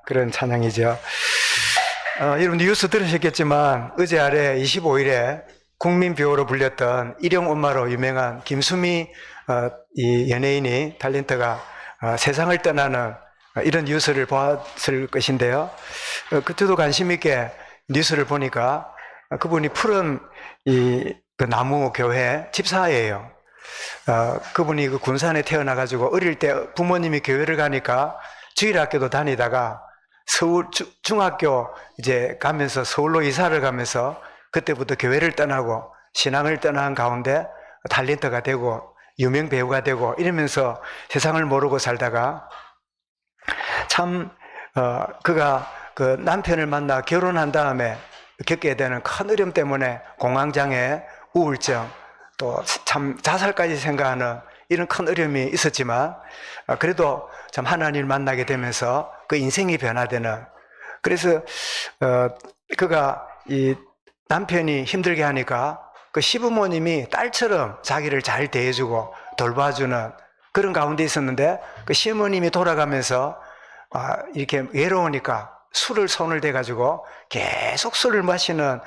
그런 찬양이죠. 여러분 뉴스 들으셨겠지만 어제 아래 25일에 국민비호로 불렸던 일용 엄마로 유명한 김수미 이 연예인이 탤런트가 세상을 떠나는 이런 뉴스를 보았을 것인데요. 그때도 관심 있게 뉴스를 보니까 그분이 푸른 그 나무 교회 집사예요. 그분이 그 군산에 태어나가지고 어릴 때 부모님이 교회를 가니까 주일학교도 다니다가 서울 중학교 이제 가면서 서울로 이사를 가면서 그때부터 교회를 떠나고 신앙을 떠난 가운데 탤런트가 되고 유명 배우가 되고 이러면서 세상을 모르고 살다가 참 그가 그 남편을 만나 결혼한 다음에 겪게 되는 큰 어려움 때문에 공황장애, 우울증, 또 참 자살까지 생각하는 이런 큰 어려움이 있었지만 그래도 참 하나님을 만나게 되면서 그 인생이 변화되는, 그래서 그가 이 남편이 힘들게 하니까 그 시부모님이 딸처럼 자기를 잘 대해주고 돌봐주는 그런 가운데 있었는데 그 시어머님이 돌아가면서 이렇게 외로우니까 술을 손을 대가지고 계속 술을 마시는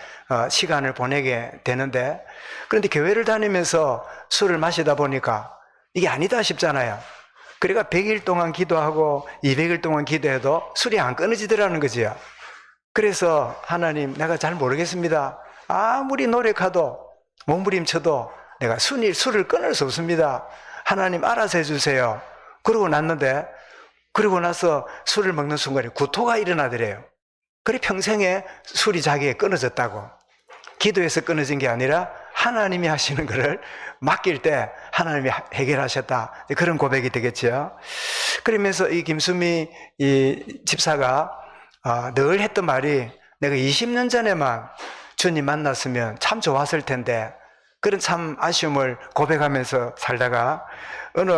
시간을 보내게 되는데, 그런데 교회를 다니면서 술을 마시다 보니까 이게 아니다 싶잖아요. 그러니까 100일 동안 기도하고 200일 동안 기도해도 술이 안 끊어지더라는 거지요. 그래서 하나님, 내가 잘 모르겠습니다. 아무리 노력해도 몸부림쳐도 내가 술을 끊을 수 없습니다. 하나님 알아서 해주세요. 그러고 나서 술을 먹는 순간에 구토가 일어나더래요. 그래 평생에 술이 자기에 끊어졌다고. 기도해서 끊어진 게 아니라 하나님이 하시는 것을 맡길 때 하나님이 해결하셨다. 그런 고백이 되겠죠. 그러면서 이 김수미 이 집사가 늘 했던 말이, 내가 20년 전에만 주님 만났으면 참 좋았을 텐데, 그런 참 아쉬움을 고백하면서 살다가 어느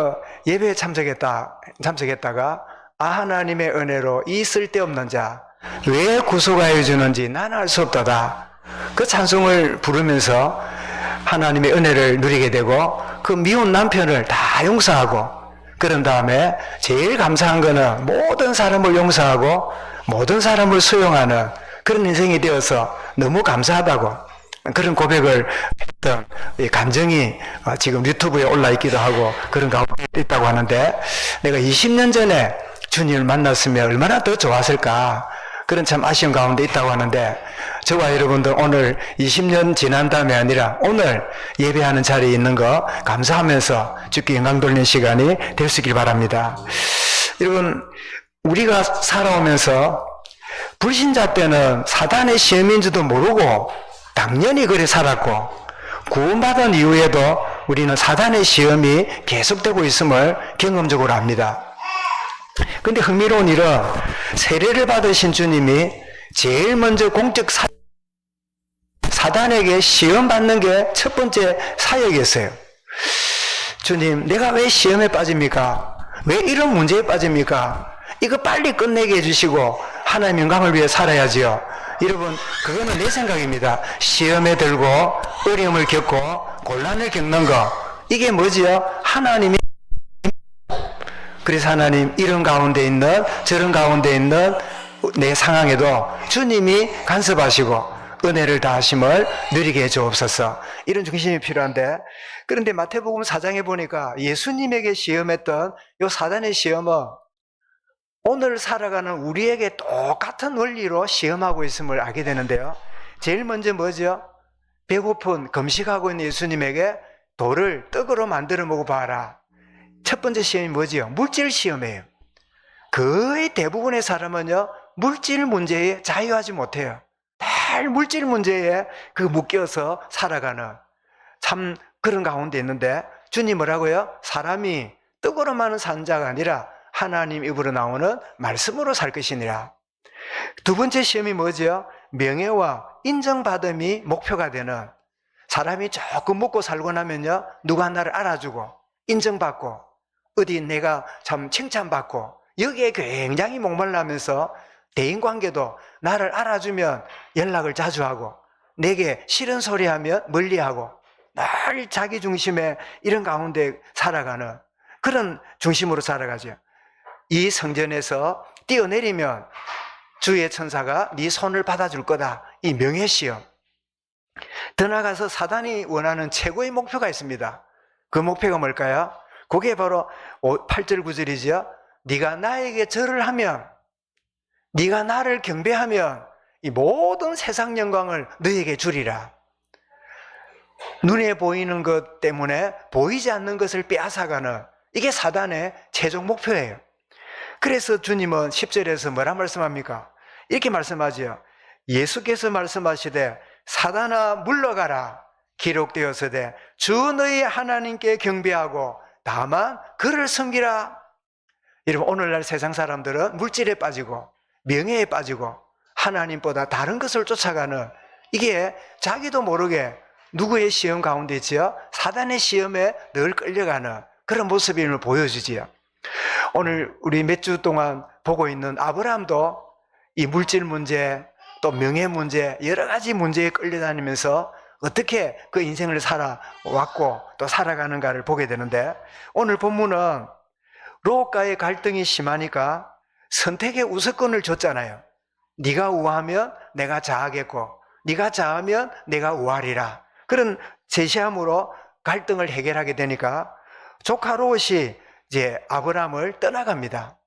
예배에 참석했다가 하나님의 은혜로 이 쓸데없는 자 왜 구속하여 주는지 나는 알 수 없다다, 그 찬송을 부르면서 하나님의 은혜를 누리게 되고 그 미운 남편을 다 용서하고, 그런 다음에 제일 감사한 거는 모든 사람을 용서하고 모든 사람을 수용하는 그런 인생이 되어서 너무 감사하다고, 그런 고백을 했던 이 감정이 지금 유튜브에 올라 있기도 하고 그런 가운데 있다고 하는데, 내가 20년 전에 주님을 만났으면 얼마나 더 좋았을까, 그런 참 아쉬운 가운데 있다고 하는데, 저와 여러분들 오늘 20년 지난 다음에 아니라 오늘 예배하는 자리에 있는 거 감사하면서 주께 영광 돌리는 시간이 될 수 있길 바랍니다. 여러분, 우리가 살아오면서 불신자 때는 사단의 시험인 줄도 모르고 당연히 그래 살았고, 구원받은 이후에도 우리는 사단의 시험이 계속되고 있음을 경험적으로 압니다. 근데 흥미로운 일은 세례를 받으신 주님이 제일 먼저 공적 사단에게 시험 받는 게 첫 번째 사역이었어요. 주님, 내가 왜 시험에 빠집니까? 왜 이런 문제에 빠집니까? 이거 빨리 끝내게 해주시고 하나님 영광을 위해 살아야지요. 여러분, 그거는 내 생각입니다. 시험에 들고 어려움을 겪고 곤란을 겪는 거, 이게 뭐지요? 하나님이. 그래서 하나님, 이런 가운데 있는 저런 가운데 있는 내 상황에도 주님이 간섭하시고 은혜를 다하심을 누리게 해주옵소서, 이런 중심이 필요한데, 그런데 마태복음 4장에 보니까 예수님에게 시험했던 이 사단의 시험은 오늘 살아가는 우리에게 똑같은 원리로 시험하고 있음을 알게 되는데요. 제일 먼저 뭐죠? 배고픈 금식하고 있는 예수님에게 돌을 떡으로 만들어 먹어봐라. 첫 번째 시험이 뭐지요? 물질 시험이에요. 거의 대부분의 사람은요, 물질 문제에 자유하지 못해요. 늘 물질 문제에 묶여서 살아가는 참 그런 가운데 있는데, 주님 뭐라고요? 사람이 떡으로만 사는 자가 아니라 하나님 입으로 나오는 말씀으로 살 것이니라. 두 번째 시험이 뭐죠? 명예와 인정받음이 목표가 되는, 사람이 조금 먹고 살고 나면요, 누가 나를 알아주고 인정받고 어디 내가 참 칭찬받고 여기에 굉장히 목말라면서 대인관계도 나를 알아주면 연락을 자주 하고 내게 싫은 소리 하면 멀리하고 늘 자기 중심에 이런 가운데 살아가는 그런 중심으로 살아가죠. 이 성전에서 뛰어내리면 주의 천사가 네 손을 받아줄 거다. 이 명예시험. 더 나아가서 사단이 원하는 최고의 목표가 있습니다. 그 목표가 뭘까요? 그게 바로 8절 9절이죠. 네가 나에게 절을 하면, 네가 나를 경배하면 이 모든 세상 영광을 너에게 주리라. 눈에 보이는 것 때문에 보이지 않는 것을 빼앗아가는, 이게 사단의 최종 목표예요. 그래서 주님은 10절에서 뭐라 말씀합니까? 이렇게 말씀하죠. 예수께서 말씀하시되 사단아 물러가라. 기록되었으되 주 너희 하나님께 경배하고 다만 그를 섬기라. 여러분, 오늘날 세상 사람들은 물질에 빠지고 명예에 빠지고 하나님보다 다른 것을 쫓아가는, 이게 자기도 모르게 누구의 시험 가운데 있지요? 사단의 시험에 늘 끌려가는 그런 모습임을 보여주지요. 오늘 우리 몇 주 동안 보고 있는 아브라함도 이 물질 문제, 또 명예 문제, 여러 가지 문제에 끌려다니면서 어떻게 그 인생을 살아왔고 또 살아가는가를 보게 되는데, 오늘 본문은 롯과의 갈등이 심하니까 선택의 우선권을 줬잖아요. 네가 우하면 내가 자하겠고 네가 자하면 내가 우하리라. 그런 제시함으로 갈등을 해결하게 되니까 조카 롯이 이제 아브라함을 떠나갑니다.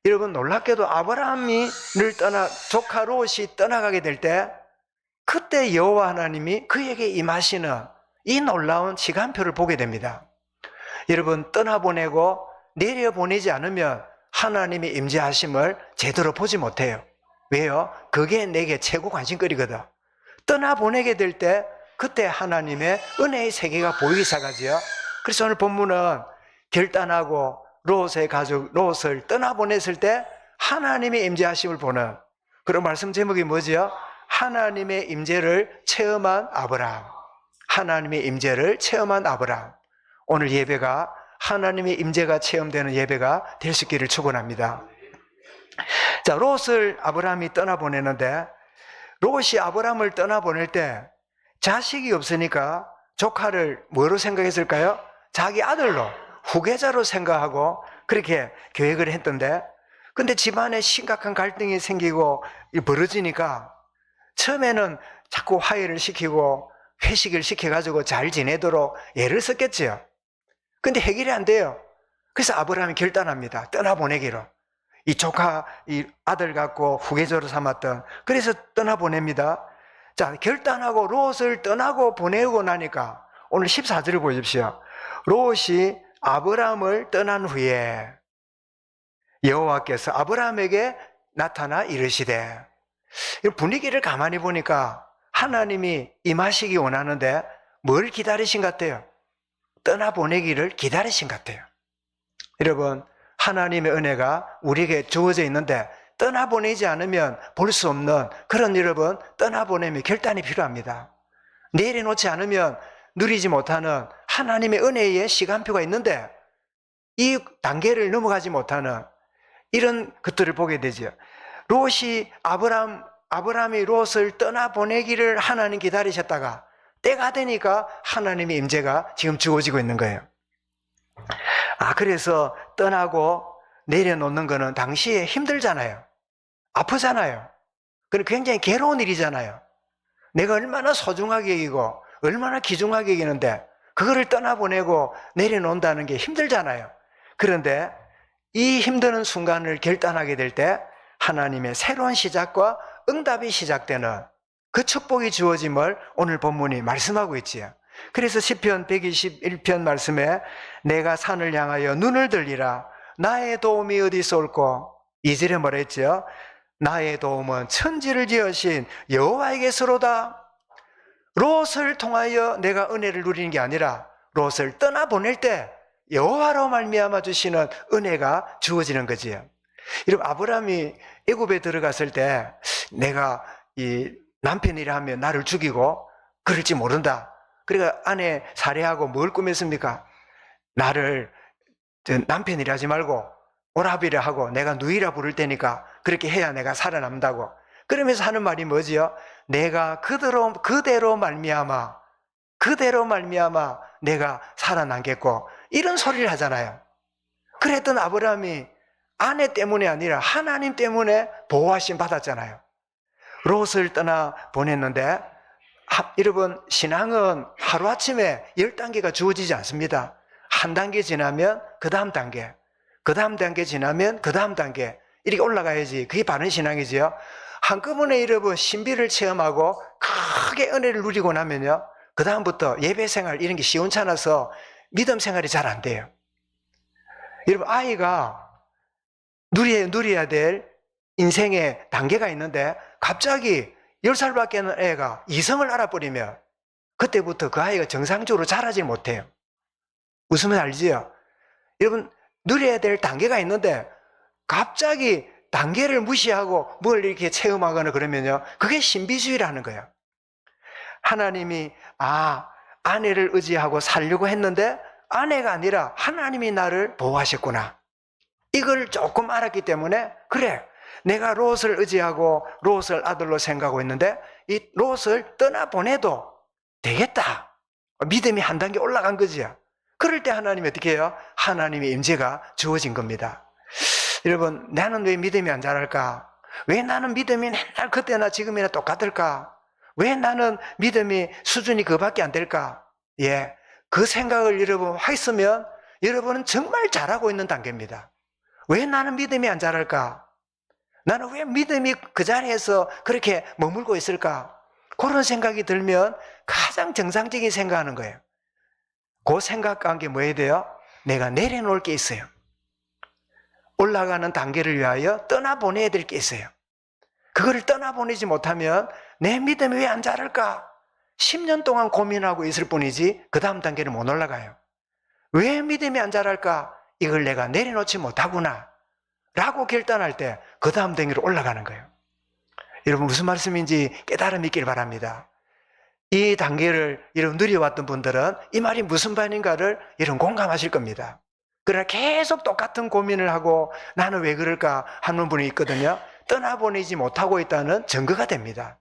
여러분, 놀랍게도 아브라함을 조카 롯이 떠나가게 될 때, 그때 여호와 하나님이 그에게 임하시는 이 놀라운 시간표를 보게 됩니다. 여러분, 떠나보내고 내려보내지 않으면 하나님의 임재하심을 제대로 보지 못해요. 왜요? 그게 내게 최고 관심거리거든. 떠나보내게 될 때 그때 하나님의 은혜의 세계가 보이기 시작하지요. 그래서 오늘 본문은 결단하고 롯의 가족 롯을 떠나보냈을 때 하나님의 임재하심을 보는 그런 말씀 제목이 뭐지요? 하나님의 임재를 체험한 아브라함. 하나님의 임재를 체험한 아브라함. 오늘 예배가 하나님의 임재가 체험되는 예배가 될 수 있기를 축원합니다. 자, 롯을 아브라함이 떠나보내는데, 롯이 아브라함을 떠나보낼 때 자식이 없으니까 조카를 뭐로 생각했을까요? 자기 아들로, 후계자로 생각하고 그렇게 계획을 했던데, 근데 집안에 심각한 갈등이 생기고 벌어지니까 처음에는 자꾸 화해를 시키고 회식을 시켜가지고 잘 지내도록 애를 썼겠지요. 근데 해결이 안 돼요. 그래서 아브라함이 결단합니다. 떠나보내기로. 이 조카, 이 아들 갖고 후계자로 삼았던, 그래서 떠나보냅니다. 자, 결단하고 롯을 떠나고 보내고 나니까 오늘 14절을 보십시오. 롯이 아브라함을 떠난 후에 여호와께서 아브라함에게 나타나 이르시되, 분위기를 가만히 보니까 하나님이 임하시기 원하는데 뭘 기다리신 것 같아요? 떠나보내기를 기다리신 것 같아요. 여러분, 하나님의 은혜가 우리에게 주어져 있는데 떠나보내지 않으면 볼 수 없는 그런, 여러분, 떠나보내면 결단이 필요합니다. 내려놓지 않으면 누리지 못하는 하나님의 은혜의 시간표가 있는데 이 단계를 넘어가지 못하는 이런 것들을 보게 되죠. 아브라함이 롯을 떠나보내기를 하나님 기다리셨다가 때가 되니까 하나님의 임재가 지금 주어지고 있는 거예요. 그래서 떠나고 내려놓는 거는 당시에 힘들잖아요. 아프잖아요. 그건 굉장히 괴로운 일이잖아요. 내가 얼마나 소중하게 여기고 얼마나 귀중하게 여기는데 그거를 떠나보내고 내려놓는다는 게 힘들잖아요. 그런데 이 힘드는 순간을 결단하게 될 때 하나님의 새로운 시작과 응답이 시작되는 그 축복이 주어짐을 오늘 본문이 말씀하고 있지요. 그래서 시편 121편 말씀에 내가 산을 향하여 눈을 들리라 나의 도움이 어디서 올꼬. 2절에 뭐라 했죠? 나의 도움은 천지를 지으신 여호와에게서로다. 롯을 통하여 내가 은혜를 누리는 게 아니라 롯을 떠나보낼 때 여호와로 말미암아 주시는 은혜가 주어지는 거지요. 여러분, 아브라함이 애굽에 들어갔을 때 내가 이 남편이라 하면 나를 죽이고 그럴지 모른다. 그러니까 아내 살해하고 뭘 꾸몄습니까? 나를 남편이라 하지 말고 오라비라 하고 내가 누이라 부를 테니까 그렇게 해야 내가 살아남는다고. 그러면서 하는 말이 뭐지요? 내가 그대로 말미암아 내가 살아남겠고, 이런 소리를 하잖아요. 그랬던 아브라함이 아내 때문이 아니라 하나님 때문에 보호하심 받았잖아요. 롯을 떠나 보냈는데, 여러분, 신앙은 하루아침에 10단계가 주어지지 않습니다. 한 단계 지나면 그 다음 단계, 그 다음 단계 지나면 그 다음 단계, 이렇게 올라가야지 그게 바른 신앙이지요. 한꺼번에 여러분 신비를 체험하고 크게 은혜를 누리고 나면요, 그 다음부터 예배 생활 이런 게 시원찮아서 믿음 생활이 잘 안 돼요. 여러분, 아이가 누려야 될 인생의 단계가 있는데 갑자기 10살밖에 는 애가 이성을 알아버리면 그때부터 그 아이가 정상적으로 자라지 못해요. 웃으면 알지요? 여러분, 누려야 될 단계가 있는데 갑자기 단계를 무시하고 뭘 이렇게 체험하거나 그러면요, 그게 신비주의라는 거예요. 하나님이 아내를 의지하고 살려고 했는데 아내가 아니라 하나님이 나를 보호하셨구나, 이걸 조금 알았기 때문에, 그래, 내가 롯을 의지하고 롯을 아들로 생각하고 있는데 이 롯을 떠나보내도 되겠다, 믿음이 한 단계 올라간 거지요. 그럴 때 하나님이 어떻게 해요? 하나님의 임재가 주어진 겁니다. 여러분, 나는 왜 믿음이 안 자랄까? 왜 나는 믿음이 맨날 그때나 지금이나 똑같을까? 왜 나는 믿음이 수준이 그밖에 안 될까? 예, 그 생각을 여러분 했으면 여러분은 정말 잘하고 있는 단계입니다. 왜 나는 믿음이 안 자랄까? 나는 왜 믿음이 그 자리에서 그렇게 머물고 있을까? 그런 생각이 들면 가장 정상적인 생각하는 거예요. 그 생각한 게 뭐해야 돼요? 내가 내려놓을 게 있어요. 올라가는 단계를 위하여 떠나보내야 될 게 있어요. 그거를 떠나보내지 못하면 내 믿음이 왜 안 자랄까? 10년 동안 고민하고 있을 뿐이지 그 다음 단계는 못 올라가요. 왜 믿음이 안 자랄까? 이걸 내가 내려놓지 못하구나 라고 결단할 때 그 다음 단계로 올라가는 거예요. 여러분, 무슨 말씀인지 깨달음이 있길 바랍니다. 이 단계를 여러분 누려왔던 분들은 이 말이 무슨 말인가를 여러분 공감하실 겁니다. 그러나 계속 똑같은 고민을 하고 나는 왜 그럴까 하는 분이 있거든요. 떠나보내지 못하고 있다는 증거가 됩니다.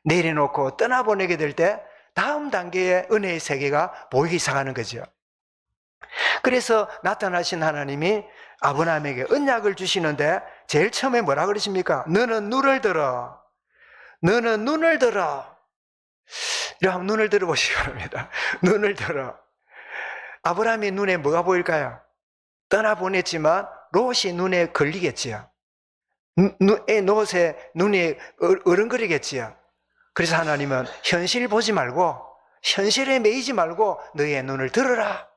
내려놓고 떠나보내게 될 때 다음 단계의 은혜의 세계가 보이기 시작하는 거죠. 그래서 나타나신 하나님이 아브라함에게 언약을 주시는데 제일 처음에 뭐라 그러십니까? 너는 눈을 들어. 너는 눈을 들어. 이렇게 한번 눈을 들어보시기 바랍니다. 눈을 들어. 아브라함의 눈에 뭐가 보일까요? 떠나보냈지만 롯이 눈에 걸리겠지요. 롯의 눈이 어른거리겠지요. 그래서 하나님은 현실 보지 말고, 현실에 매이지 말고 너의 눈을 들어라.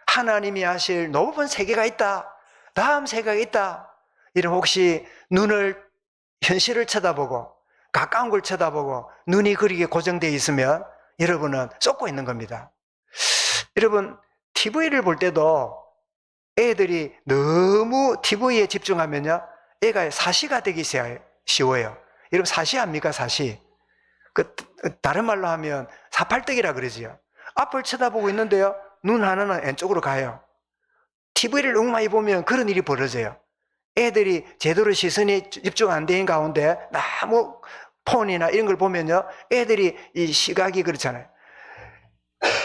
하나님이 하실 높은 세계가 있다, 다음 세계가 있다. 이런, 혹시 눈을, 현실을 쳐다보고 가까운 걸 쳐다보고 눈이 그리게 고정되어 있으면 여러분은 쫓고 있는 겁니다. 여러분, TV를 볼 때도 애들이 너무 TV에 집중하면요, 애가 사시가 되기 쉬워요. 여러분, 사시 압니까? 사시. 다른 말로 하면 사팔떡이라 그러지요. 앞을 쳐다보고 있는데요, 눈 하나는 왼쪽으로 가요. TV를 너무 많이 보면 그런 일이 벌어져요. 애들이 제대로 시선이 집중 안 되는 가운데 너무 폰이나 이런 걸 보면요, 애들이 이 시각이 그렇잖아요.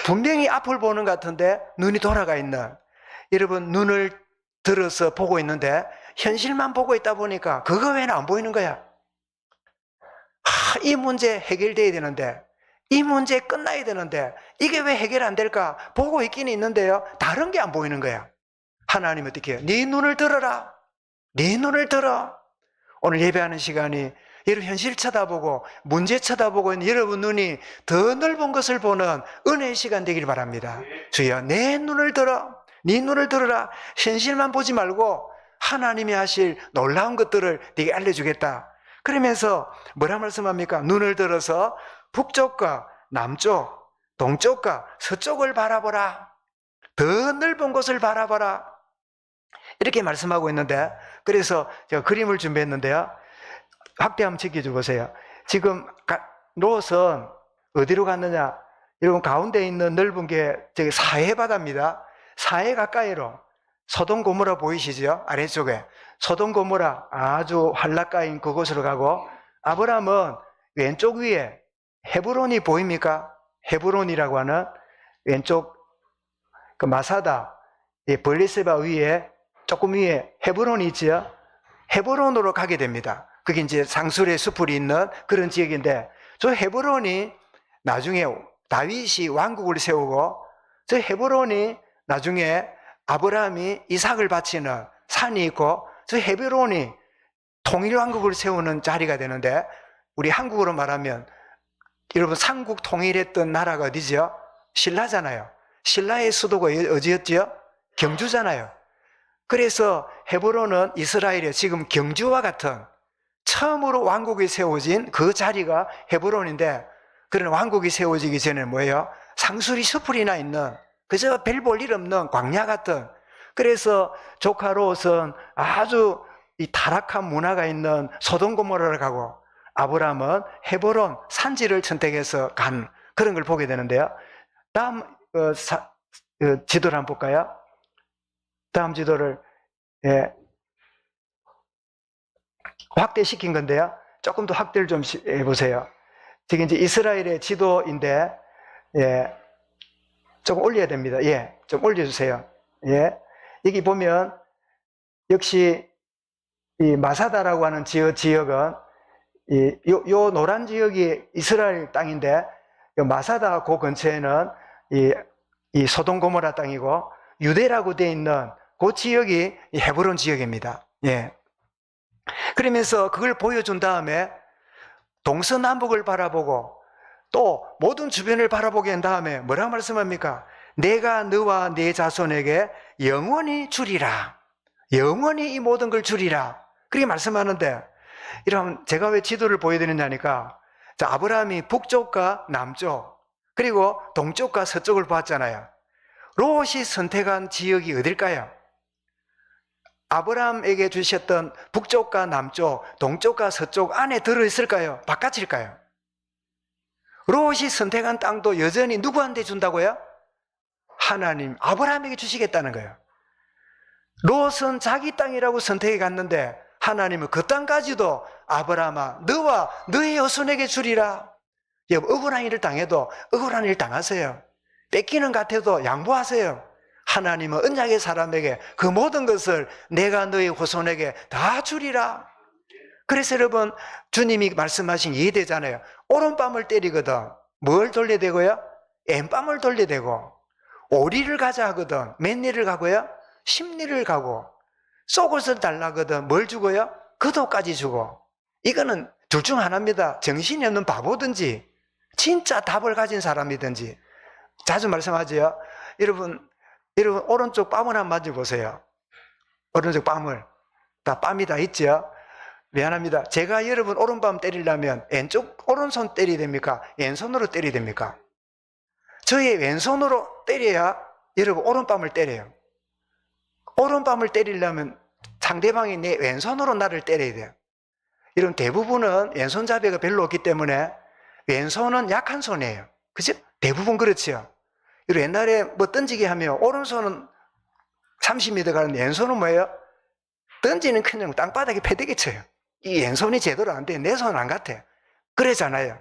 분명히 앞을 보는 것 같은데 눈이 돌아가 있는, 여러분, 눈을 들어서 보고 있는데 현실만 보고 있다 보니까 그거 외에는 안 보이는 거야. 이 문제 해결돼야 되는데, 이 문제 끝나야 되는데 이게 왜 해결 안 될까? 보고 있긴 있는데요, 다른 게 안 보이는 거야. 하나님 어떻게 해요? 네 눈을 들어라. 네 눈을 들어. 오늘 예배하는 시간이 여러분 현실 쳐다보고 문제 쳐다보고 있는 여러분 눈이 더 넓은 것을 보는 은혜의 시간 되길 바랍니다. 주여, 내 눈을 들어. 네 눈을 들어라. 현실만 보지 말고 하나님이 하실 놀라운 것들을 네게 알려주겠다. 그러면서 뭐라 말씀합니까? 눈을 들어서 북쪽과 남쪽, 동쪽과 서쪽을 바라보라. 더 넓은 곳을 바라보라. 이렇게 말씀하고 있는데, 그래서 제가 그림을 준비했는데요, 확대 한번 지켜줘 보세요. 지금 롯은 어디로 갔느냐? 여러분, 가운데 있는 넓은 게 저기 사해 바다입니다. 사해 가까이로 소돔 고모라 보이시죠? 아래쪽에 소돔 고모라 아주 한락가인 그곳으로 가고, 아브라함은 왼쪽 위에 헤브론이 보입니까? 헤브론이라고 하는 왼쪽 그 마사다, 벌리세바 위에 조금 위에 헤브론이 있지요. 헤브론으로 가게 됩니다. 그게 이제 상술의 숲이 있는 그런 지역인데, 저 헤브론이 나중에 다윗이 왕국을 세우고, 저 헤브론이 나중에 아브라함이 이삭을 바치는 산이 있고, 저 헤브론이 통일왕국을 세우는 자리가 되는데, 우리 한국으로 말하면 여러분 삼국 통일했던 나라가 어디죠? 신라잖아요. 신라의 수도가 어디였죠? 경주잖아요. 그래서 헤브론은 이스라엘의 지금 경주와 같은 처음으로 왕국이 세워진 그 자리가 헤브론인데, 그런 왕국이 세워지기 전에 뭐예요? 상수리 숲이나 있는 그저 별 볼 일 없는 광야 같은, 그래서 조카 롯은 아주 이 타락한 문화가 있는 소돔 고모라를 가고, 아브라함은 헤브론 산지를 선택해서 간 그런 걸 보게 되는데요. 다음 지도를 한번 볼까요? 다음 지도를 확대시킨 건데요. 조금 더 확대를 좀 해보세요. 지금 이제 이스라엘의 지도인데, 조금 올려야 됩니다. 좀 올려주세요. 여기 보면 역시 이 마사다라고 하는 지역은 요 노란 지역이 이스라엘 땅인데, 요 마사다 그 근처에는 이 소돔 고모라 땅이고, 유대라고 되어 있는 그 지역이 이 헤브론 지역입니다. 그러면서 그걸 보여준 다음에 동서남북을 바라보고 또 모든 주변을 바라보게 한 다음에 뭐라고 말씀합니까? 내가 너와 네 자손에게 영원히 주리라. 영원히 이 모든 걸 주리라. 그렇게 말씀하는데, 이러면 제가 왜 지도를 보여드리냐니까, 자, 아브라함이 북쪽과 남쪽 그리고 동쪽과 서쪽을 봤잖아요. 롯이 선택한 지역이 어딜까요? 아브라함에게 주셨던 북쪽과 남쪽, 동쪽과 서쪽 안에 들어있을까요? 바깥일까요? 롯이 선택한 땅도 여전히 누구한테 준다고요? 하나님, 아브라함에게 주시겠다는 거예요. 롯은 자기 땅이라고 선택해 갔는데, 하나님은 그 땅까지도 아브라함아, 너와 너의 여손에게 주리라. 억울한 일을 당해도 억울한 일 당하세요. 뺏기는 것 같아도 양보하세요. 하나님은 언약의 사람에게 그 모든 것을 내가 너의 후손에게 다 주리라. 그래서 여러분, 주님이 말씀하신 이해되잖아요. 오른밤을 때리거든 뭘 돌려대고요? 엠밤을 돌려대고, 오리를 가자 하거든 몇 리를 가고요? 10리를 가고, 속옷을 달라거든 뭘 주고요? 겉옷까지 주고. 이거는 둘 중 하나입니다. 정신이 없는 바보든지 진짜 답을 가진 사람이든지. 자주 말씀하죠. 여러분 오른쪽 뺨을 한번 만져보세요. 오른쪽 뺨을. 다 뺨이 다 있죠. 미안합니다. 제가 여러분 오른밤 때리려면 왼쪽 오른손 때려야 됩니까? 왼손으로 때려야 됩니까? 저의 왼손으로 때려야 여러분 오른밤을 때려요. 오른밤을 때리려면 상대방이 내 왼손으로 나를 때려야 돼요. 이런 대부분은 왼손잡이가 별로 없기 때문에 왼손은 약한 손이에요. 그죠? 대부분 그렇죠. 옛날에 뭐 던지기 하면 오른손은 30m 가는 왼손은 뭐예요? 던지는 그냥 땅바닥에 패대기 쳐요. 이 왼손이 제대로 안 돼. 내 손은 안 같아. 그러잖아요.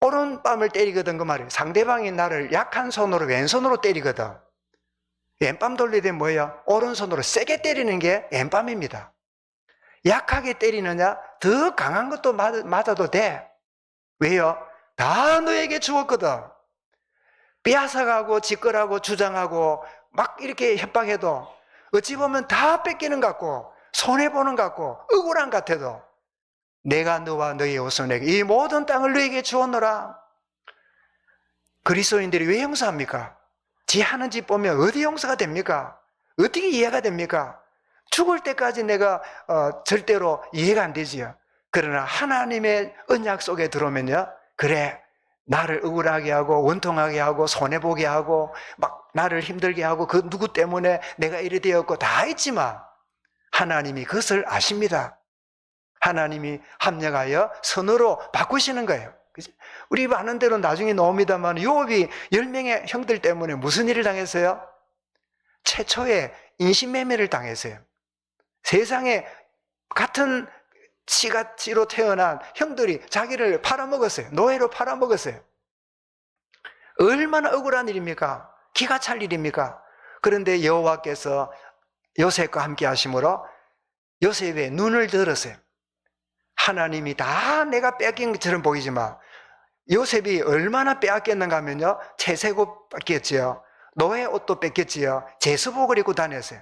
오른밤을 때리거든 그 말이에요. 상대방이 나를 약한 손으로 왼손으로 때리거든. 왼밤 돌릴 때 뭐예요? 오른손으로 세게 때리는 게 왼밤입니다. 약하게 때리느냐? 더 강한 것도 맞아도 돼. 왜요? 다 너에게 주었거든. 빼앗아가고 짓거라고 주장하고 막 이렇게 협박해도 어찌 보면 다 뺏기는 것 같고 손해보는 것 같고 억울한 것 같아도, 내가 너와 너의 후손에게 이 모든 땅을 너에게 주었노라. 그리스도인들이 왜 용서합니까? 지 하는 짓 보면 어디 용서가 됩니까? 어떻게 이해가 됩니까? 죽을 때까지 내가 절대로 이해가 안 되지요. 그러나 하나님의 언약 속에 들어오면요, 그래, 나를 억울하게 하고 원통하게 하고 손해보게 하고 막 나를 힘들게 하고 그 누구 때문에 내가 이래 되었고 다 있지만 하나님이 그것을 아십니다. 하나님이 합력하여 선으로 바꾸시는 거예요. 우리 아는 대로 나중에 나옵니다만, 요업이 10명의 형들 때문에 무슨 일을 당했어요? 최초의 인신매매를 당했어요. 세상에 같은 치가치로 태어난 형들이 자기를 팔아먹었어요. 노예로 팔아먹었어요. 얼마나 억울한 일입니까? 기가 찰 일입니까? 그런데 여호와께서 요셉과 함께 하심으로 요셉의 눈을 들었어요. 하나님이 다 내가 뺏긴 것처럼 보이지만 요셉이 얼마나 빼앗겼는가 하면요, 채색옷 뺏겼지요, 노예 옷도 뺏겼지요, 제수복을 입고 다녔어요.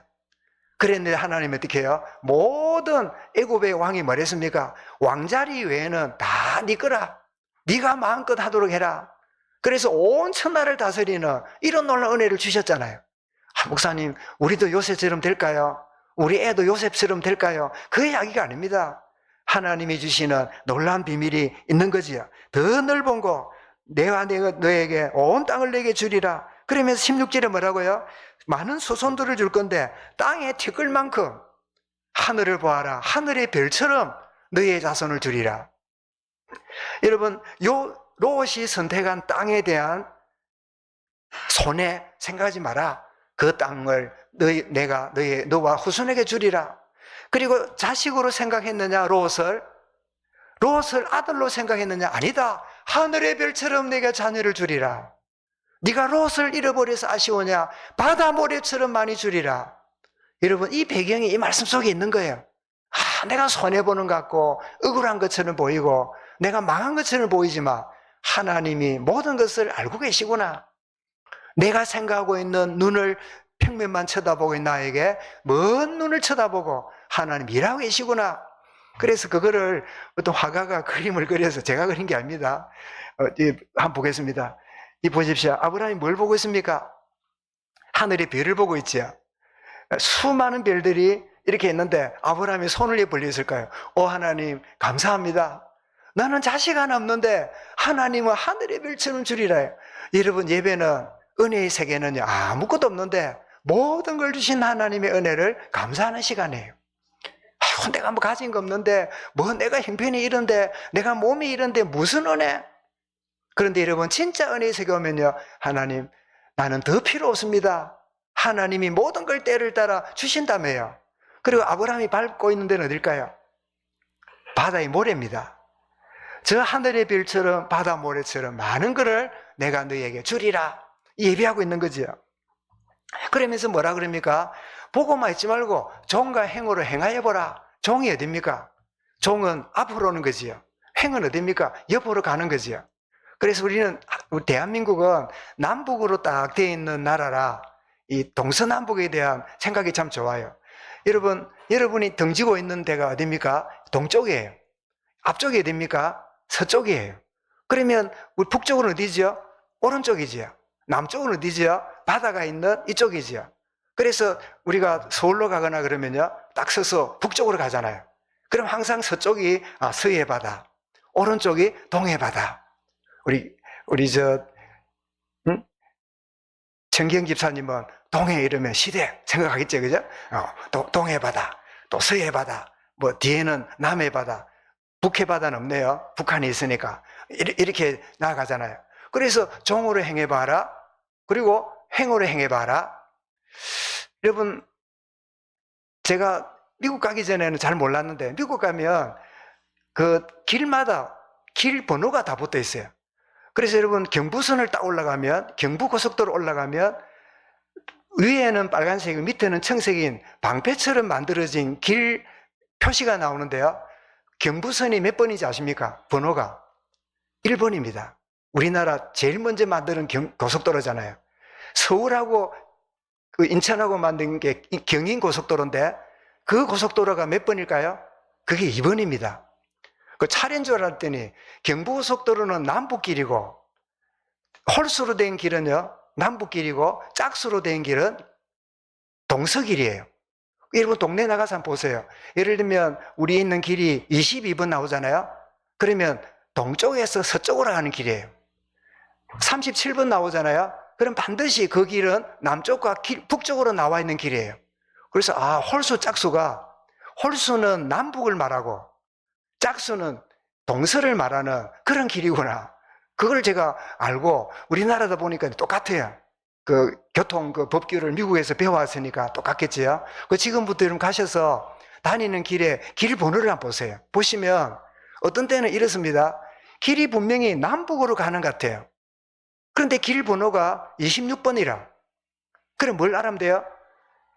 그랬는데 하나님이 어떻게 해요? 모든 애굽의 왕이 뭐랬습니까? 왕자리 외에는 다 네 거라. 네가 마음껏 하도록 해라. 그래서 온 천하를 다스리는 이런 놀라운 은혜를 주셨잖아요. 목사님, 우리도 요셉처럼 될까요? 우리 애도 요셉처럼 될까요? 그 이야기가 아닙니다. 하나님이 주시는 놀라운 비밀이 있는 거지요. 더 넓은 곳, 내가 너에게 온 땅을 내게 주리라. 그러면서 16절에 뭐라고요? 많은 소손들을 줄 건데 땅에 티끌만큼 하늘을 보아라. 하늘의 별처럼 너의 자손을 주리라. 여러분, 롯이 선택한 땅에 대한 손해 생각하지 마라. 그 땅을 내가 너와 후손에게 주리라. 그리고 자식으로 생각했느냐? 롯을 아들로 생각했느냐? 아니다. 하늘의 별처럼 내가 자녀를 주리라. 네가 롯을 잃어버려서 아쉬우냐? 바다 모래처럼 많이 주리라. 여러분, 이 배경이 이 말씀 속에 있는 거예요. 내가 손해보는 것 같고 억울한 것처럼 보이고 내가 망한 것처럼 보이지만 하나님이 모든 것을 알고 계시구나. 내가 생각하고 있는 눈을 평면만 쳐다보고 있는 나에게 먼 눈을 쳐다보고 하나님 일하고 계시구나. 그래서 그거를 어떤 화가가 그림을 그려서 제가 그린 게 아닙니다. 한번 보겠습니다. 이 보십시오. 아브라함이 뭘 보고 있습니까? 하늘의 별을 보고 있지요. 수많은 별들이 이렇게 있는데 아브라함이 손을 왜 벌려 있을까요? 하나님 감사합니다. 나는 자식 하나 없는데 하나님은 하늘의 별처럼 주리라. 여러분, 예배는 은혜의 세계는요, 아무것도 없는데 모든 걸 주신 하나님의 은혜를 감사하는 시간이에요. 내가 뭐 가진 거 없는데, 내가 형편이 이런데, 내가 몸이 이런데 무슨 은혜? 그런데 여러분, 진짜 은혜의 세계 오면요, 하나님, 나는 더 필요 없습니다. 하나님이 모든 걸 때를 따라 주신다며요. 그리고 아브라함이 밟고 있는 데는 어딜까요? 바다의 모래입니다. 저 하늘의 별처럼 바다 모래처럼 많은 것을 내가 너희에게 주리라 예비하고 있는 거지요. 그러면서 뭐라 그럽니까? 보고만 있지 말고 종과 행으로 행하여 보라. 종이 어딥니까? 종은 앞으로 오는 거지요. 행은 어딥니까? 옆으로 가는 거지요. 그래서 우리 대한민국은 남북으로 딱 되어 있는 나라라 이 동서남북에 대한 생각이 참 좋아요. 여러분이 등지고 있는 데가 어딥니까? 동쪽이에요. 앞쪽이 어딥니까? 서쪽이에요. 그러면 우리 북쪽은 어디죠? 오른쪽이지요. 남쪽은 어디죠? 바다가 있는 이쪽이지요. 그래서 우리가 서울로 가거나 그러면요, 딱 서서 북쪽으로 가잖아요. 그럼 항상 서쪽이 서해 바다, 오른쪽이 동해 바다. 정경 집사님은 동해 이러면 시댁 생각하겠죠, 그죠? 동해 바다, 또 서해 바다, 뒤에는 남해 바다, 북해 바다는 없네요. 북한이 있으니까 이렇게 나아가잖아요. 그래서 종으로 행해봐라. 그리고 행으로 행해봐라. 여러분, 제가 미국 가기 전에는 잘 몰랐는데 미국 가면 그 길마다 길 번호가 다 붙어 있어요. 그래서 여러분, 경부선을 딱 올라가면, 경부고속도로 올라가면 위에는 빨간색이고 밑에는 청색인 방패처럼 만들어진 길 표시가 나오는데요, 경부선이 몇 번인지 아십니까? 번호가 1번입니다. 우리나라 제일 먼저 만드는 고속도로잖아요. 서울하고 그 인천하고 만든 게 경인고속도로인데 그 고속도로가 몇 번일까요? 그게 2번입니다. 그 차례인 줄 알았더니 경부고속도로는 남북길이고 홀수로 된 길은요 남북길이고 짝수로 된 길은 동서길이에요. 여러분, 동네 나가서 한번 보세요. 예를 들면 우리 있는 길이 22번 나오잖아요. 그러면 동쪽에서 서쪽으로 가는 길이에요. 37번 나오잖아요. 그럼 반드시 그 길은 남쪽과 북쪽으로 나와 있는 길이에요. 그래서 홀수 짝수가, 홀수는 남북을 말하고 짝수는 동서를 말하는 그런 길이구나. 그걸 제가 알고, 우리나라다 보니까 똑같아요. 그 교통 그 법규를 미국에서 배워왔으니까 똑같겠지요. 그 지금부터 여러분 가셔서 다니는 길에 길 번호를 한번 보세요. 보시면 어떤 때는 이렇습니다. 길이 분명히 남북으로 가는 것 같아요. 그런데 길 번호가 26번이라. 그럼 뭘 알아면 돼요?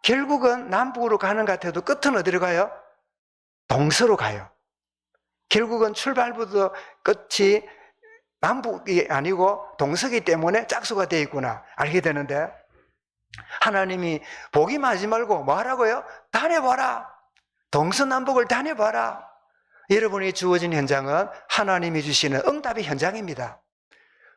결국은 남북으로 가는 것 같아도 끝은 어디로 가요? 동서로 가요. 결국은 출발부터 끝이 남북이 아니고 동서기 때문에 짝수가 되어 있구나 알게 되는데, 하나님이 보기만 하지 말고 뭐 하라고요? 다녀봐라. 동서남북을 다녀봐라. 여러분이 주어진 현장은 하나님이 주시는 응답의 현장입니다.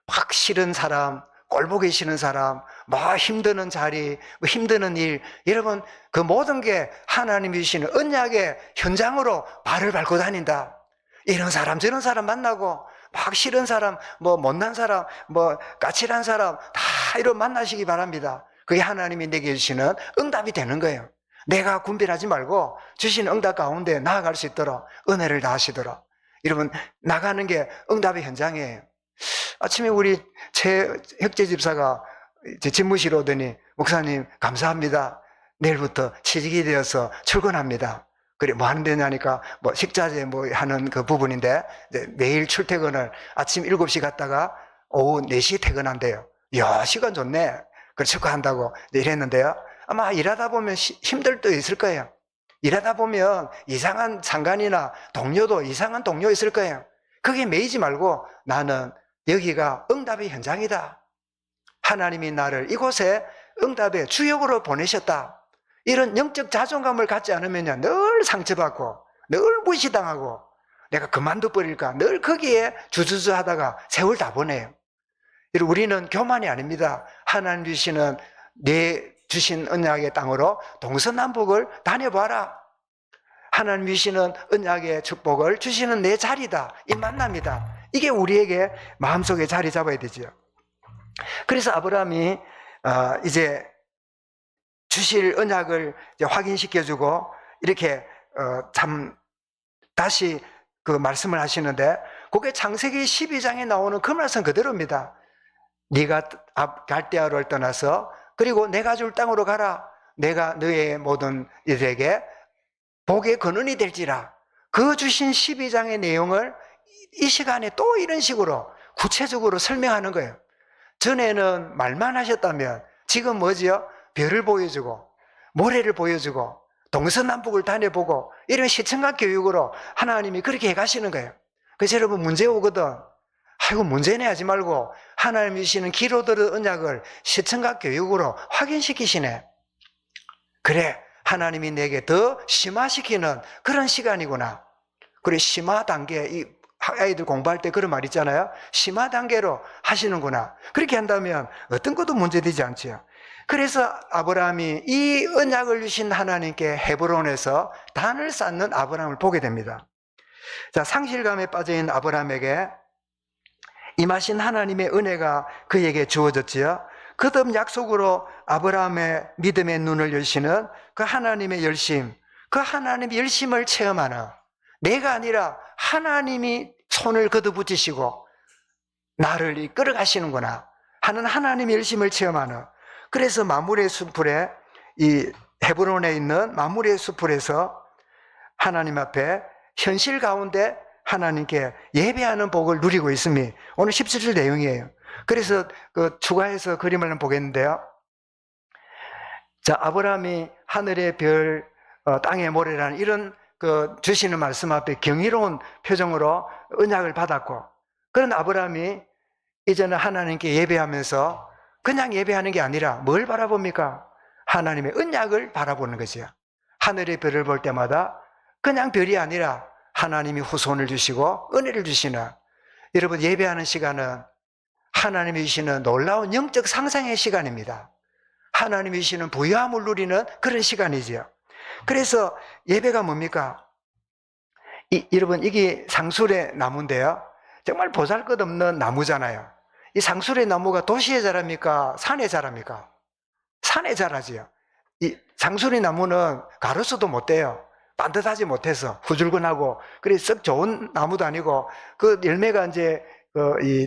막 싫은 사람, 꼴보기 싫은 사람, 막 힘드는 자리, 힘드는 일, 여러분 그 모든 게 하나님이 주시는 언약의 현장으로 발을 밟고 다닌다. 이런 사람 저런 사람 만나고, 막 싫은 사람, 뭐 못난 사람, 뭐 까칠한 사람 다 이런 만나시기 바랍니다. 그게 하나님이 내게 주시는 응답이 되는 거예요. 내가 군별하지 말고 주신 응답 가운데 나아갈 수 있도록 은혜를 다하시도록. 여러분 나가는 게 응답의 현장이에요. 아침에 우리 최 혁재 집사가 이제 집무실 오더니, 목사님 감사합니다. 내일부터 취직이 되어서 출근합니다. 그래 뭐 하는 데냐니까 뭐 식자재 뭐 하는 그 부분인데, 매일 출퇴근을 아침 7시 갔다가 오후 4시에 퇴근한대요. 이야 시간 좋네. 그래 축하한다고 이랬는데요, 아마 일하다 보면 힘들 때 있을 거예요. 일하다 보면 이상한 상관이나 동료도 이상한 동료 있을 거예요. 거기에 매이지 말고 나는 여기가 응답의 현장이다. 하나님이 나를 이곳에 응답의 주역으로 보내셨다. 이런 영적 자존감을 갖지 않으면 늘 상처받고 늘 무시당하고 내가 그만둬 버릴까 늘 거기에 주저주 하다가 세월 다 보내요. 우리는 교만이 아닙니다. 하나님 주시는 내 주신 언약의 땅으로 동서남북을 다녀봐라. 하나님 주시는 언약의 축복을 주시는 내 자리다. 이 만남이다. 이게 우리에게 마음속에 자리 잡아야 되죠. 그래서 아브라함이 이제 주실 언약을 이제 확인시켜주고 이렇게 참 다시 그 말씀을 하시는데, 그게 창세기 12장에 나오는 그 말씀 그대로입니다. 네가 갈대아를 떠나서 그리고 내가 줄 땅으로 가라. 내가 너의 모든 이들에게 복의 근원이 될지라. 그 주신 12장의 내용을 이 시간에 또 이런 식으로 구체적으로 설명하는 거예요. 전에는 말만 하셨다면 지금 뭐지요? 별을 보여주고 모래를 보여주고 동서남북을 다녀보고 이런 시청각 교육으로 하나님이 그렇게 해가시는 거예요. 그래서 여러분 문제 오거든, 아이고 문제내 하지 말고 하나님이 주시는 기로들의 언약을 시청각 교육으로 확인시키시네. 그래 하나님이 내게 더 심화시키는 그런 시간이구나. 그래 심화 단계, 이 아이들 공부할 때 그런 말 있잖아요. 심화 단계로 하시는구나. 그렇게 한다면 어떤 것도 문제되지 않지요. 그래서 아브라함이 이 언약을 주신 하나님께 헤브론에서 단을 쌓는 아브라함을 보게 됩니다. 자, 상실감에 빠져있는 아브라함에게 임하신 하나님의 은혜가 그에게 주어졌지요. 거듭 약속으로 아브라함의 믿음의 눈을 여시는 그 하나님의 열심, 그 하나님의 열심을 체험하는, 내가 아니라 하나님이 손을 걷어붙이시고 나를 이끌어 가시는구나 하는 하나님의 열심을 체험하는, 그래서 마므레 수풀에, 이 헤브론에 있는 마므레 수풀에서 하나님 앞에 현실 가운데 하나님께 예배하는 복을 누리고 있음이 오늘 17절 내용이에요. 그래서 그 추가해서 그림을 한번 보겠는데요. 자, 아브라함이 하늘의 별, 땅의 모래라는 이런 그 주시는 말씀 앞에 경이로운 표정으로 언약을 받았고, 그런 아브라함이 이제는 하나님께 예배하면서 그냥 예배하는 게 아니라 뭘 바라봅니까? 하나님의 언약을 바라보는 거죠. 하늘의 별을 볼 때마다 그냥 별이 아니라 하나님이 후손을 주시고 은혜를 주시는, 여러분 예배하는 시간은 하나님이 주시는 놀라운 영적 상상의 시간입니다. 하나님이 주시는 부유함을 누리는 그런 시간이지요. 그래서 예배가 뭡니까? 여러분 이게 상술의 나무인데요, 정말 보잘것없는 나무잖아요. 이 상술의 나무가 도시에 자랍니까? 산에 자랍니까? 산에 자라지요. 이 상술의 나무는 가로수도 못 돼요. 반듯하지 못해서 후줄근하고, 그래서 썩 좋은 나무도 아니고, 그 열매가 이제 이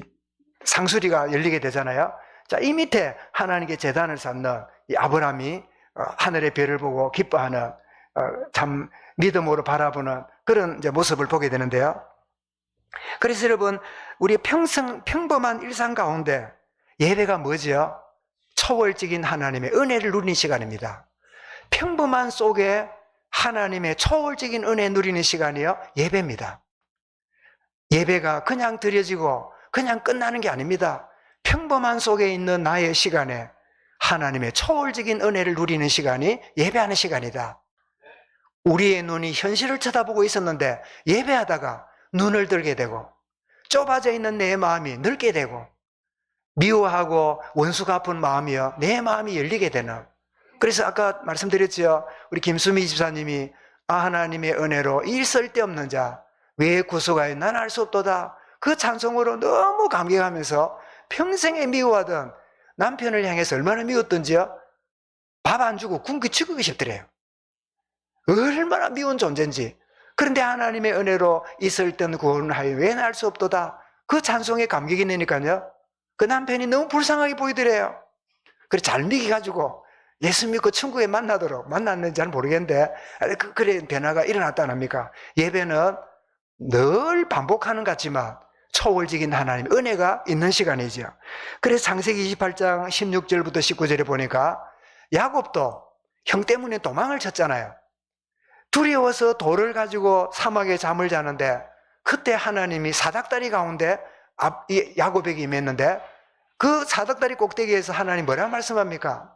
상수리가 열리게 되잖아요. 자, 이 밑에 하나님께 제단을 쌓는 이 아브라함이 하늘의 별을 보고 기뻐하는, 참 믿음으로 바라보는 그런 이제 모습을 보게 되는데요. 그래서 여러분, 우리 평범한 일상 가운데 예배가 뭐지요? 초월적인 하나님의 은혜를 누리는 시간입니다. 평범한 속에 하나님의 초월적인 은혜 누리는 시간이요, 예배입니다. 예배가 그냥 드려지고 그냥 끝나는 게 아닙니다. 평범한 속에 있는 나의 시간에 하나님의 초월적인 은혜를 누리는 시간이 예배하는 시간이다. 우리의 눈이 현실을 쳐다보고 있었는데 예배하다가 눈을 들게 되고, 좁아져 있는 내 마음이 넓게 되고, 미워하고 원수 갚은 마음이요, 내 마음이 열리게 되는. 그래서 아까 말씀드렸죠. 우리 김수미 집사님이 하나님의 은혜로 일 쓸데없는 자 왜 구속하여 난 알 수 없도다, 그 찬송으로 너무 감격하면서 평생에 미워하던 남편을 향해서 얼마나 미웠던지요, 밥 안 주고 굶기 죽이고 싶더래요. 얼마나 미운 존재인지. 그런데 하나님의 은혜로 있을 땐 구원하여 왜 날 수 없도다, 그 찬송에 감격이 내니까요, 그 남편이 너무 불쌍하게 보이더래요. 그래 잘 미겨가지고 예수 믿고 천국에 만났는지 잘 모르겠는데, 그래 변화가 일어났다 안 합니까? 예배는 늘 반복하는 것 같지만 초월적인 하나님의 은혜가 있는 시간이죠. 그래서 창세기 28장 16절부터 19절에 보니까 야곱도 형 때문에 도망을 쳤잖아요. 두려워서 돌을 가지고 사막에 잠을 자는데, 그때 하나님이 사닥다리 가운데 야곱에게 임했는데, 그 사닥다리 꼭대기에서 하나님 뭐라 말씀합니까?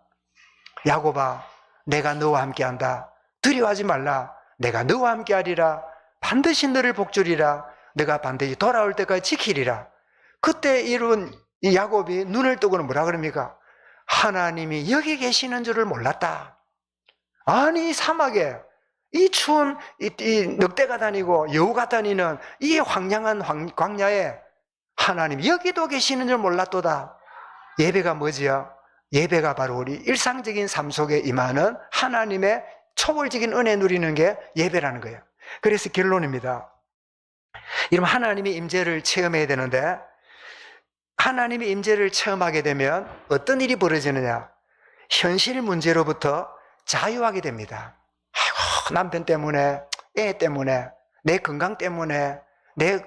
야곱아, 내가 너와 함께한다. 두려워하지 말라. 내가 너와 함께하리라. 반드시 너를 복주리라. 내가 반드시 돌아올 때까지 지키리라. 그때 이룬 이 야곱이 눈을 뜨고는 뭐라 그럽니까? 하나님이 여기 계시는 줄을 몰랐다. 아니 사막에 이 추운 이 늑대가 다니고 여우가 다니는 이 황량한 광야에 하나님 여기도 계시는 줄 몰랐도다. 예배가 뭐지요? 예배가 바로 우리 일상적인 삶 속에 임하는 하나님의 초월적인 은혜 누리는 게 예배라는 거예요. 그래서 결론입니다. 이러면 하나님의 임재를 체험해야 되는데, 하나님의 임재를 체험하게 되면 어떤 일이 벌어지느냐? 현실 문제로부터 자유하게 됩니다. 아이고, 남편 때문에, 애 때문에, 내 건강 때문에, 내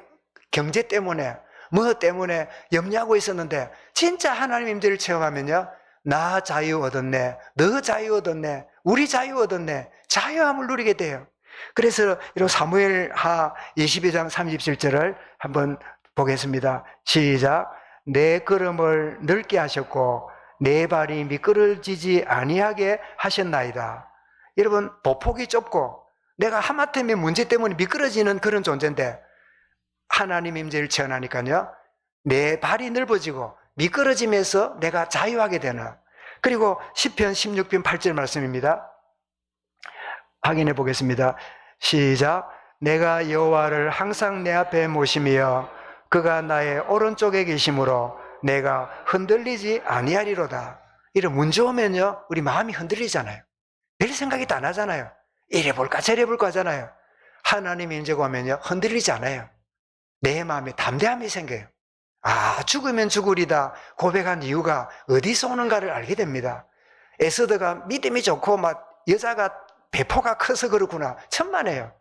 경제 때문에, 뭐 때문에 염려하고 있었는데, 진짜 하나님 임재를 체험하면요, 나 자유 얻었네, 너 자유 얻었네, 우리 자유 얻었네, 자유함을 누리게 돼요. 그래서 이런 사무엘하 22장 37절을 한번 보겠습니다. 시작. 내 걸음을 넓게 하셨고 내 발이 미끄러지지 아니하게 하셨나이다. 여러분, 보폭이 좁고 내가 하마터면 문제 때문에 미끄러지는 그런 존재인데, 하나님 임재를 체험하니까요, 내 발이 넓어지고 미끄러짐에서 내가 자유하게 되는. 그리고 시편 16편 8절 말씀입니다. 확인해 보겠습니다. 시작. 내가 여호와를 항상 내 앞에 모시며 그가 나의 오른쪽에 계심으로 내가 흔들리지 아니하리로다. 이런 문제 오면요, 우리 마음이 흔들리잖아요. 별 생각이 다 나잖아요. 이래 볼까 저래 볼까 하잖아요. 하나님 임재가 오면요, 흔들리지 않아요. 내 마음에 담대함이 생겨요. 죽으면 죽으리다 고백한 이유가 어디서 오는가를 알게 됩니다. 에스더가 믿음이 좋고 막 여자가 배포가 커서 그렇구나, 천만에요.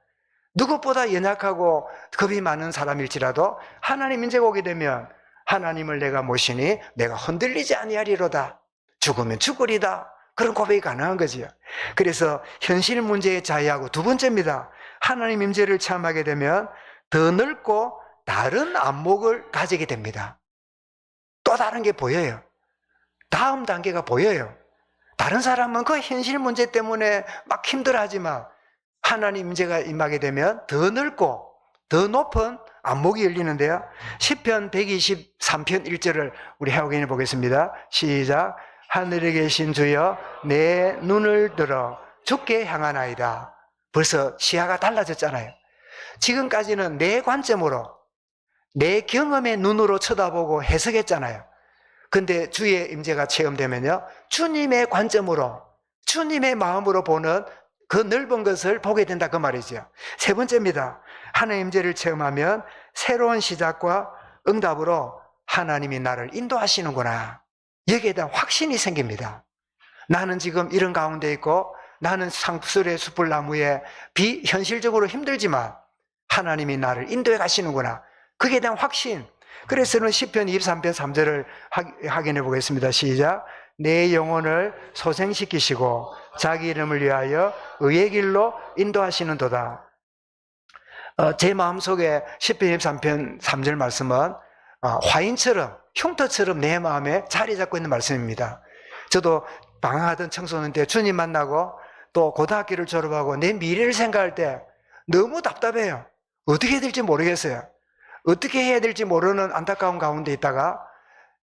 누구보다 연약하고 겁이 많은 사람일지라도 하나님 인재가 오게 되면 하나님을 내가 모시니 내가 흔들리지 아니하리로다. 죽으면 죽으리다. 그런 고백이 가능한 거지요. 그래서 현실 문제의 자유하고, 두 번째입니다. 하나님 임재를 체험하게 되면 더 넓고 다른 안목을 가지게 됩니다. 또 다른 게 보여요. 다음 단계가 보여요. 다른 사람은 그 현실 문제 때문에 막 힘들어하지만 하나님 임재가 임하게 되면 더 넓고 더 높은 안목이 열리는데요. 시편 123편 1절을 우리 확인해 보겠습니다. 시작. 하늘에 계신 주여 내 눈을 들어 주께 향하나이다. 벌써 시야가 달라졌잖아요. 지금까지는 내 관점으로, 내 경험의 눈으로 쳐다보고 해석했잖아요. 근데 주의 임재가 체험되면요, 주님의 관점으로, 주님의 마음으로 보는 그 넓은 것을 보게 된다, 그 말이죠. 세 번째입니다. 하나님 임재를 체험하면 새로운 시작과 응답으로 하나님이 나를 인도하시는구나, 여기에 대한 확신이 생깁니다. 나는 지금 이런 가운데 있고, 나는 상술의 숯불나무에 비현실적으로 힘들지만 하나님이 나를 인도해 가시는구나, 그게 대한 확신. 그래서는 시편 23편 3절을 확인해 보겠습니다. 시작. 내 영혼을 소생시키시고 자기 이름을 위하여 의의 길로 인도하시는도다. 제 마음속에 시편 23편 3절 말씀은 화인처럼 흉터처럼 내 마음에 자리 잡고 있는 말씀입니다. 저도 방황하던 청소년 때 주님 만나고 또 고등학교를 졸업하고 내 미래를 생각할 때 너무 답답해요. 어떻게 해야 될지 모르겠어요. 어떻게 해야 될지 모르는 안타까운 가운데 있다가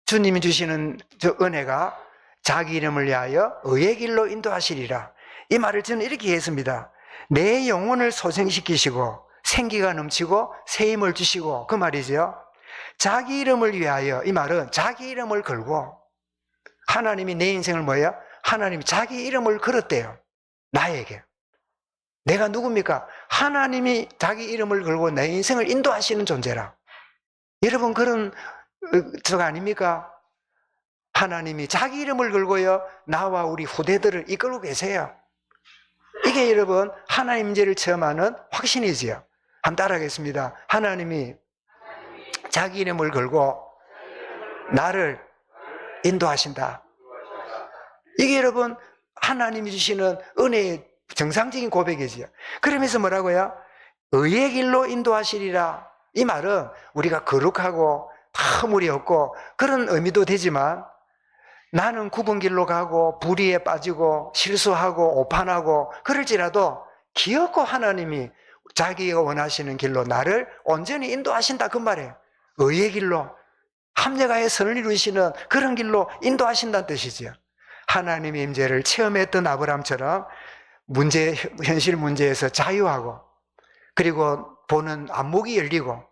주님이 주시는 저 은혜가 자기 이름을 위하여 의의 길로 인도하시리라. 이 말을 저는 이렇게 했습니다. 내 영혼을 소생시키시고 생기가 넘치고 새 힘을 주시고, 그 말이죠. 자기 이름을 위하여, 이 말은 자기 이름을 걸고, 하나님이 내 인생을 뭐예요? 하나님이 자기 이름을 걸었대요. 나에게. 내가 누굽니까? 하나님이 자기 이름을 걸고 내 인생을 인도하시는 존재라. 여러분 그런 적 아닙니까? 하나님이 자기 이름을 걸고요, 나와 우리 후대들을 이끌고 계세요. 이게 여러분 하나님 임재를 체험하는 확신이지요. 한번 따라하겠습니다. 하나님이 자기 이름을 걸고 나를 인도하신다. 이게 여러분 하나님이 주시는 은혜의 정상적인 고백이지요. 그러면서 뭐라고요? 의의 길로 인도하시리라. 이 말은 우리가 거룩하고 허물이 없고 그런 의미도 되지만, 나는 굽은 길로 가고 불의에 빠지고 실수하고 오판하고 그럴지라도 기어코 하나님이 자기가 원하시는 길로 나를 온전히 인도하신다, 그 말이에요. 의의 길로, 합력하여 선을 이루시는 그런 길로 인도하신다는 뜻이죠. 하나님의 임재를 체험했던 아브라함처럼 현실 문제에서 자유하고, 그리고 보는 안목이 열리고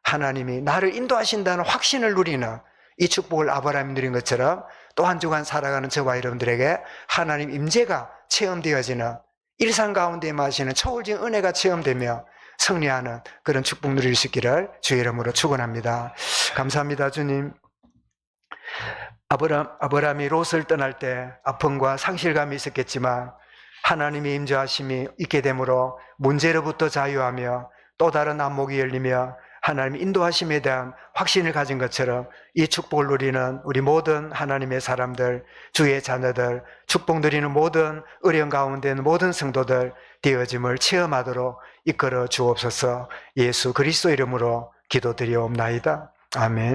하나님이 나를 인도하신다는 확신을 누리는 이 축복을 아브라함이 누린 것처럼 또 한 주간 살아가는 저와 여러분들에게 하나님 임재가 체험되어지는, 일상 가운데 임하시는 초월적인 은혜가 체험되며 승리하는 그런 축복 누릴 수 있기를 주의 이름으로 축원합니다. 감사합니다. 주님, 아브라함이 롯을 떠날 때 아픔과 상실감이 있었겠지만 하나님의 임재하심이 있게 되므로 문제로부터 자유하며 또 다른 안목이 열리며 하나님의 인도하심에 대한 확신을 가진 것처럼 이 축복을 누리는 우리 모든 하나님의 사람들, 주의 자녀들, 축복 누리는 모든 어려운 가운데 있는 모든 성도들 되어짐을 체험하도록 이끌어 주옵소서. 예수 그리스도 이름으로 기도드리옵나이다. 아멘.